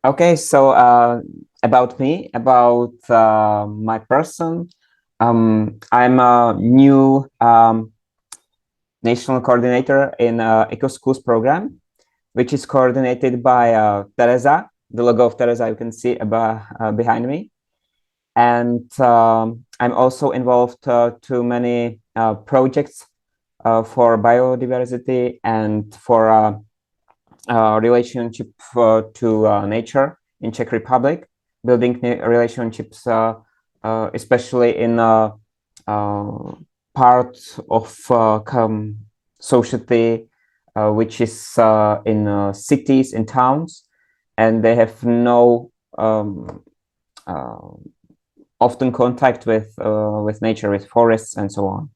Okay, so about me, about my person, I'm a new national coordinator in Eco Schools program, which is coordinated by Teresa. The logo of Teresa you can see behind me. And I'm also involved to many projects for biodiversity and for relationship to nature in Czech Republic, building relationships, especially in part of society which is in cities, in towns, and they have no often contact with nature, with forests, and so on.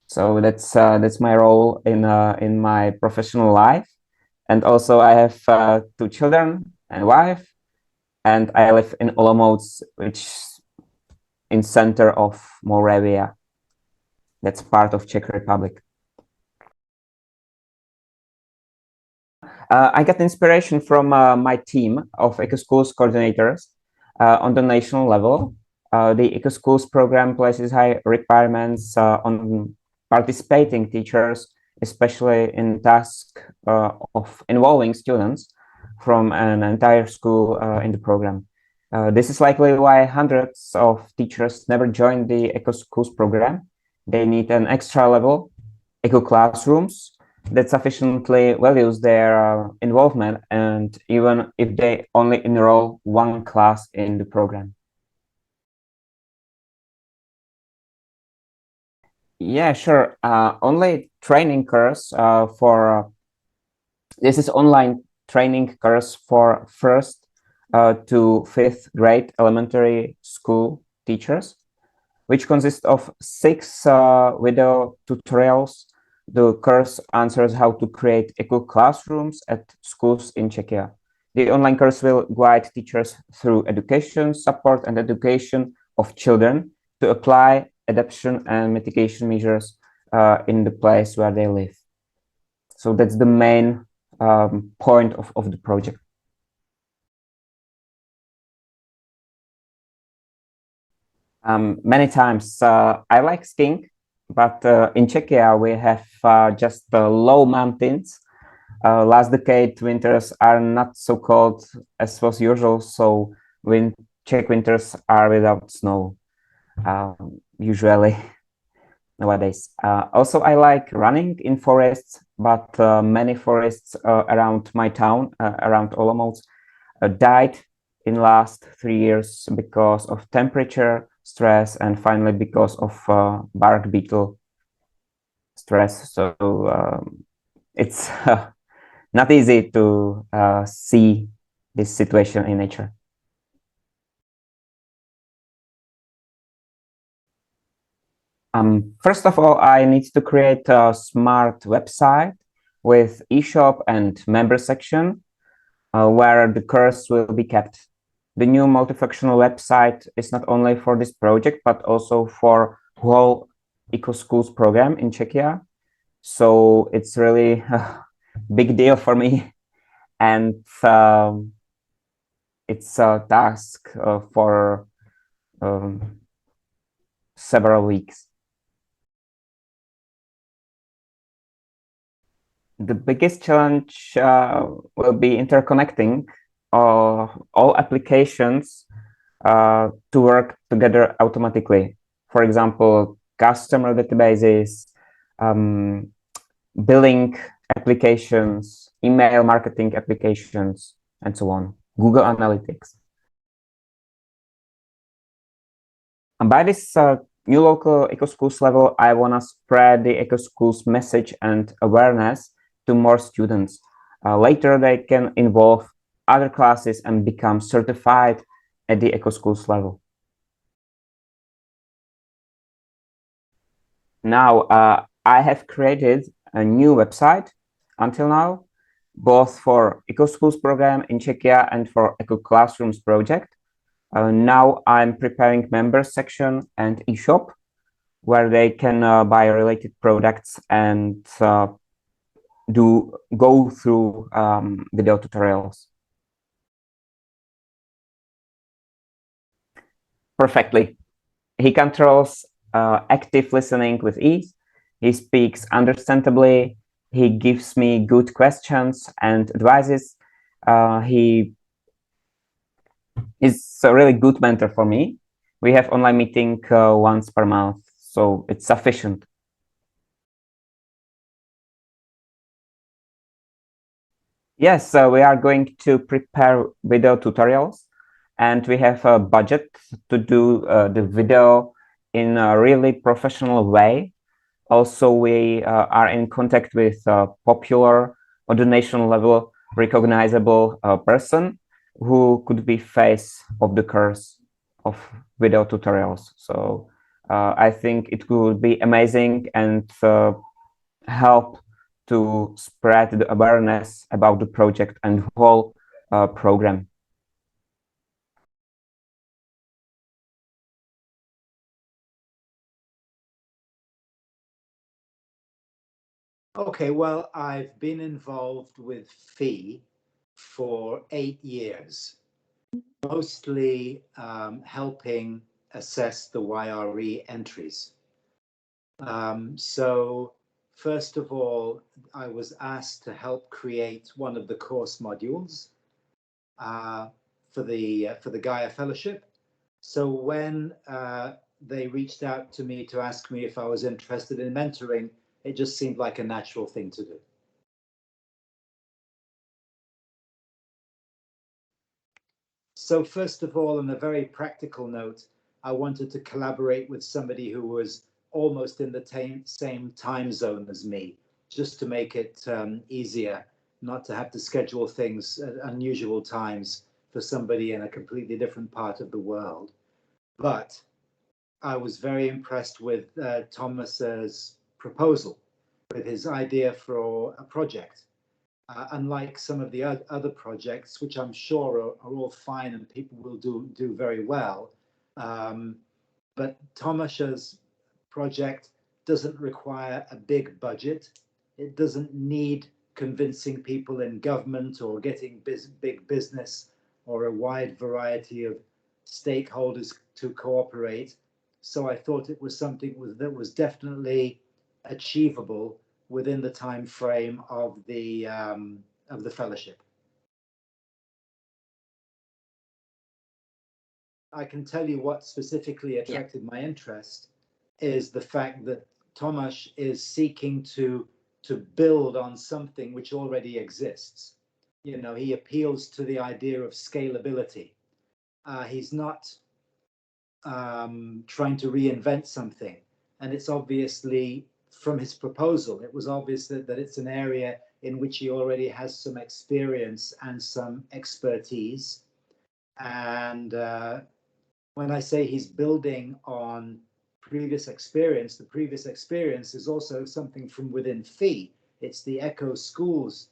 So that's my role in my professional life. And also I have 2 children and a wife, and I live in Olomouc, which is in center of Moravia. That's part of Czech Republic. I got inspiration from my team of Eco Schools coordinators on the national level. The Eco Schools program places high requirements on participating teachers, especially in task of involving students from an entire school in the program. This is likely why hundreds of teachers never join the Eco Schools program. They need an extra level, Eco Classrooms, that sufficiently values their involvement, and even if they only enroll 1 class in the program. Yeah, sure. Only training course for this is online training course for 1st to 5th grade elementary school teachers, which consists of 6 video tutorials. The course answers how to create eco classrooms at schools in Czechia. The online course will guide teachers through education, support, and education of children to apply adaptation and mitigation measures in the place where they live. So that's the main point of the project. Many times I like skiing, but in Czechia we have just low mountains. Last decade winters are not so cold as was usual, so Czech winters are without snow usually nowadays. Also, I like running in forests, but many forests around my town, around Olomouc, died in last 3 years because of temperature, stress, and finally because of bark beetle stress. So it's not easy to see this situation in nature. First of all, I need to create a smart website with eShop and member section where the course will be kept. The new multifunctional website is not only for this project, but also for whole Eco Schools program in Czechia. So it's really a big deal for me. And it's a task for several weeks. The biggest challenge will be interconnecting all applications to work together automatically. For example, customer databases, billing applications, email marketing applications, and so on, Google Analytics. And by this new local Eco Schools level, I want to spread the Eco Schools message and awareness to more students. Later, they can involve other classes and become certified at the Eco Schools level. Now, I have created a new website until now, both for Eco Schools program in Czechia and for Eco Classrooms project. Now I'm preparing members section and eShop, where they can buy related products and go through video tutorials. perfectly. He controls active listening with ease. He speaks understandably. He gives me good questions and advices. He is a really good mentor for me. We have online meeting once per month, so it's sufficient. Yes, we are going to prepare video tutorials, and we have a budget to do the video in a really professional way. Also, we are in contact with a popular or donation level recognizable person who could be face of the course of video tutorials. So I think it would be amazing and help to spread the awareness about the project and whole program. Okay, well, I've been involved with FEE for 8 years, mostly helping assess the YRE entries. So first of all, I was asked to help create one of the course modules for the GAIA Fellowship. So when they reached out to me to ask me if I was interested in mentoring, it just seemed like a natural thing to do. So first of all, on a very practical note, I wanted to collaborate with somebody who was almost in the same time zone as me, just to make it easier, not to have to schedule things at unusual times for somebody in a completely different part of the world. But I was very impressed with Thomas's proposal, with his idea for a project. Unlike some of the other projects, which I'm sure are all fine and people will do very well, but Tomáš's project doesn't require a big budget. It doesn't need convincing people in government or getting big business or a wide variety of stakeholders to cooperate. So I thought it was something that was definitely achievable within the time frame of the fellowship. I can tell you what specifically attracted my interest is the fact that Tomáš is seeking to build on something which already exists. You know, he appeals to the idea of scalability. He's not trying to reinvent something, and it's obviously from his proposal, it was obvious that it's an area in which he already has some experience and some expertise. And when I say he's building on previous experience, the previous experience is also something from within FEE. It's the Echo Schools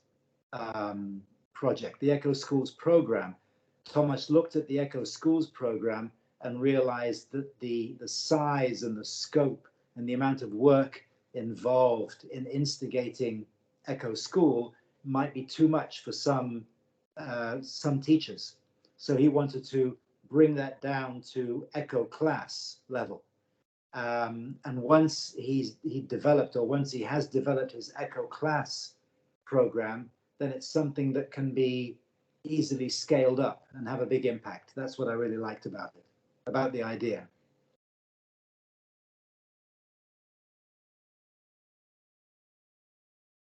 project, the Echo Schools program. Tomáš looked at the Echo Schools program and realized that the size and the scope and the amount of work involved in instigating Echo School might be too much for some teachers. So he wanted to bring that down to Echo class level. And once he developed, or once he has developed his Echo class program, then it's something that can be easily scaled up and have a big impact. That's what I really liked about it, about the idea.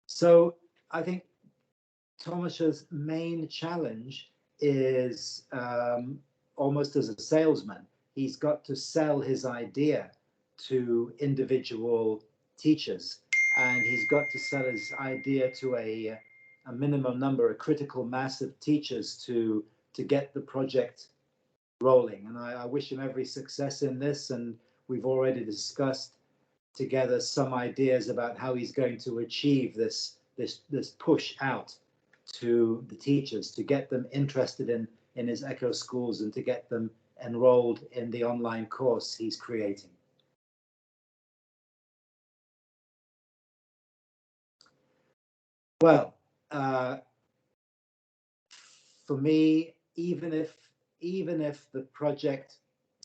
So I think Tomáš's main challenge is almost as a salesman. He's got to sell his idea to individual teachers, and he's got to sell his idea to a minimum number, a critical mass of teachers to get the project rolling. And I wish him every success in this. And we've already discussed together some ideas about how he's going to achieve this push out to the teachers, to get them interested in his Echo Schools and to get them enrolled in the online course he's creating. Well, for me, even if the project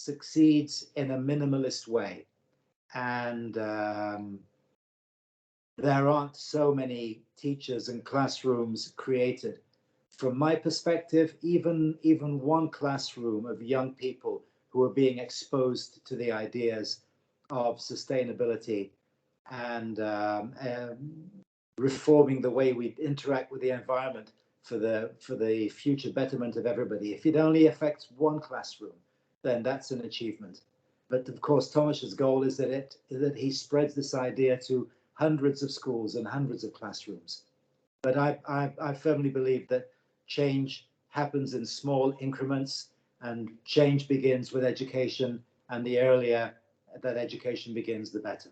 succeeds in a minimalist way. And there aren't so many teachers and classrooms created. From my perspective, even one classroom of young people who are being exposed to the ideas of sustainability and reforming the way we interact with the environment for the future betterment of everybody. If it only affects one classroom, then that's an achievement. But of course, Tomáš's goal is that he spreads this idea to hundreds of schools and hundreds of classrooms. But I firmly believe that change happens in small increments, and change begins with education, and the earlier that education begins, the better.